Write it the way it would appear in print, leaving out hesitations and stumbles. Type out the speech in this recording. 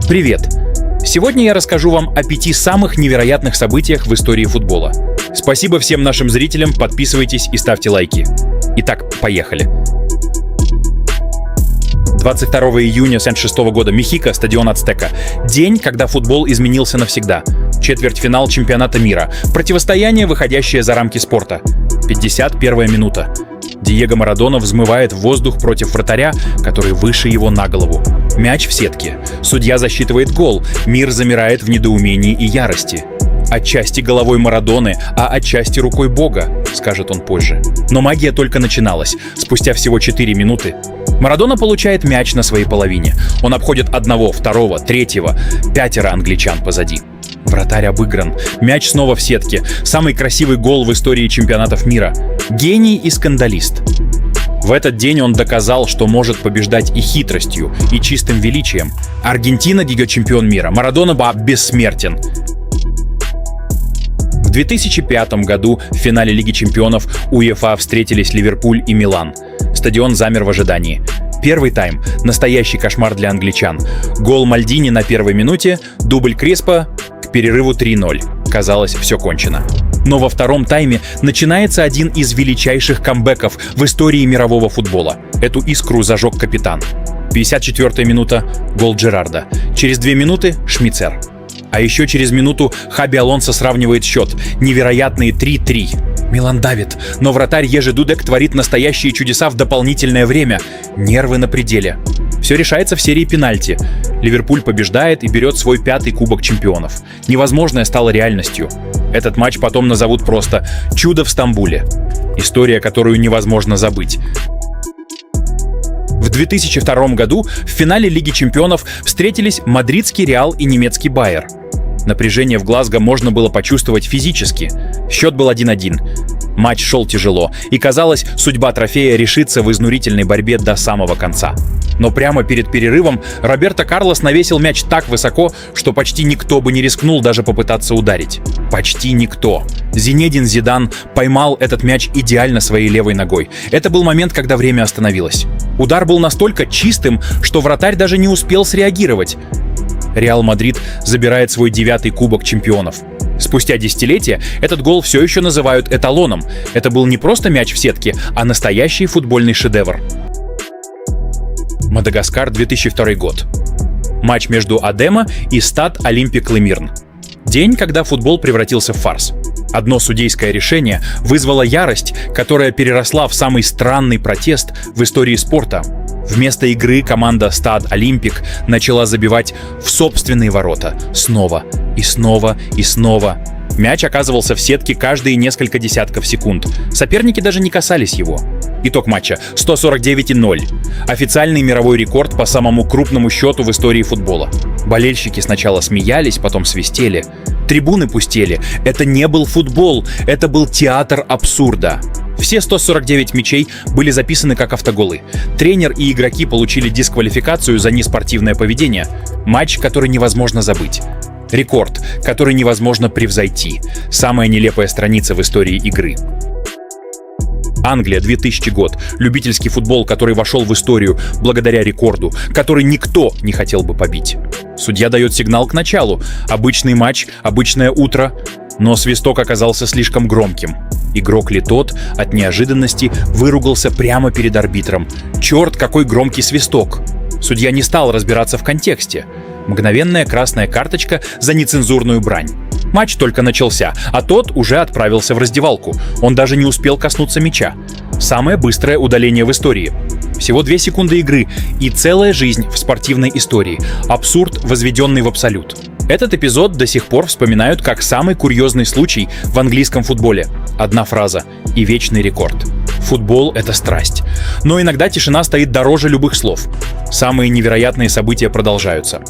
Привет! Сегодня я расскажу вам о 5 самых невероятных событиях в истории футбола. Спасибо всем нашим зрителям, подписывайтесь и ставьте лайки. Итак, поехали. 22 июня 1976 года, Мехико, стадион Ацтека. День, когда футбол изменился навсегда. Четвертьфинал чемпионата мира. Противостояние, выходящее за рамки спорта. 51-я минута. Диего Марадона взмывает в воздух против вратаря, который выше его на голову. Мяч в сетке. Судья засчитывает гол. Мир замирает в недоумении и ярости. «Отчасти головой Марадоны, а отчасти рукой Бога», — скажет он позже. Но магия только начиналась. Спустя всего 4 минуты Марадона получает мяч на своей половине. Он обходит одного, второго, третьего. 5 англичан позади. Вратарь обыгран. Мяч снова в сетке. Самый красивый гол в истории чемпионатов мира. Гений и скандалист. В этот день он доказал, что может побеждать и хитростью, и чистым величием. Аргентина — гига-чемпион мира. Марадона бессмертен. В 2005 году в финале Лиги чемпионов УЕФА встретились Ливерпуль и Милан. Стадион замер в ожидании. Первый тайм — настоящий кошмар для англичан. Гол Мальдини на первой минуте, дубль Креспо, к перерыву 3-0. Казалось, все кончено. Но во втором тайме начинается один из величайших камбэков в истории мирового футбола. Эту искру зажег капитан. 54-я минута — гол Джерарда. Через 2 минуты — Шмицер. А еще через минуту Хаби Алонсо сравнивает счет. Невероятные 3-3. Милан давит, но вратарь Ежи Дудек творит настоящие чудеса в дополнительное время. Нервы на пределе. Все решается в серии пенальти. Ливерпуль побеждает и берет свой 5-й Кубок чемпионов. Невозможное стало реальностью. Этот матч потом назовут просто «Чудо в Стамбуле». История, которую невозможно забыть. В 2002 году в финале Лиги чемпионов встретились мадридский Реал и немецкий Байер. Напряжение в Глазго можно было почувствовать физически. Счет был 1-1. Матч шел тяжело, и казалось, судьба трофея решится в изнурительной борьбе до самого конца. Но прямо перед перерывом Роберто Карлос навесил мяч так высоко, что почти никто бы не рискнул даже попытаться ударить. Почти никто. Зинедин Зидан поймал этот мяч идеально своей левой ногой. Это был момент, когда время остановилось. Удар был настолько чистым, что вратарь даже не успел среагировать. Реал Мадрид забирает свой 9-й Кубок чемпионов. Спустя десятилетия этот гол все еще называют эталоном. Это был не просто мяч в сетке, а настоящий футбольный шедевр. Мадагаскар, 2002 год. Матч между Адема и Стад Олимпик Лемирн. День, когда футбол превратился в фарс. Одно судейское решение вызвало ярость, которая переросла в самый странный протест в истории спорта. Вместо игры команда Стад Олимпик начала забивать в собственные ворота снова и снова и снова. Мяч оказывался в сетке каждые несколько десятков секунд. Соперники даже не касались его. Итог матча — 149-0. Официальный мировой рекорд по самому крупному счету в истории футбола. Болельщики сначала смеялись, потом свистели. Трибуны пустели. Это не был футбол, это был театр абсурда. Все 149 мячей были записаны как автоголы. Тренер и игроки получили дисквалификацию за неспортивное поведение. Матч, который невозможно забыть. Рекорд, который невозможно превзойти. Самая нелепая страница в истории игры. Англия, 2000 год. Любительский футбол, который вошел в историю благодаря рекорду, который никто не хотел бы побить. Судья дает сигнал к началу. Обычный матч, обычное утро. Но свисток оказался слишком громким. Игрок Литот от неожиданности выругался прямо перед арбитром. Черт, какой громкий свисток! Судья не стал разбираться в контексте. Мгновенная красная карточка за нецензурную брань. Матч только начался, а тот уже отправился в раздевалку. Он даже не успел коснуться мяча. Самое быстрое удаление в истории. Всего 2 секунды игры и целая жизнь в спортивной истории. Абсурд, возведенный в абсолют. Этот эпизод до сих пор вспоминают как самый курьезный случай в английском футболе. Одна фраза и вечный рекорд. Футбол — это страсть. Но иногда тишина стоит дороже любых слов. Самые невероятные события продолжаются.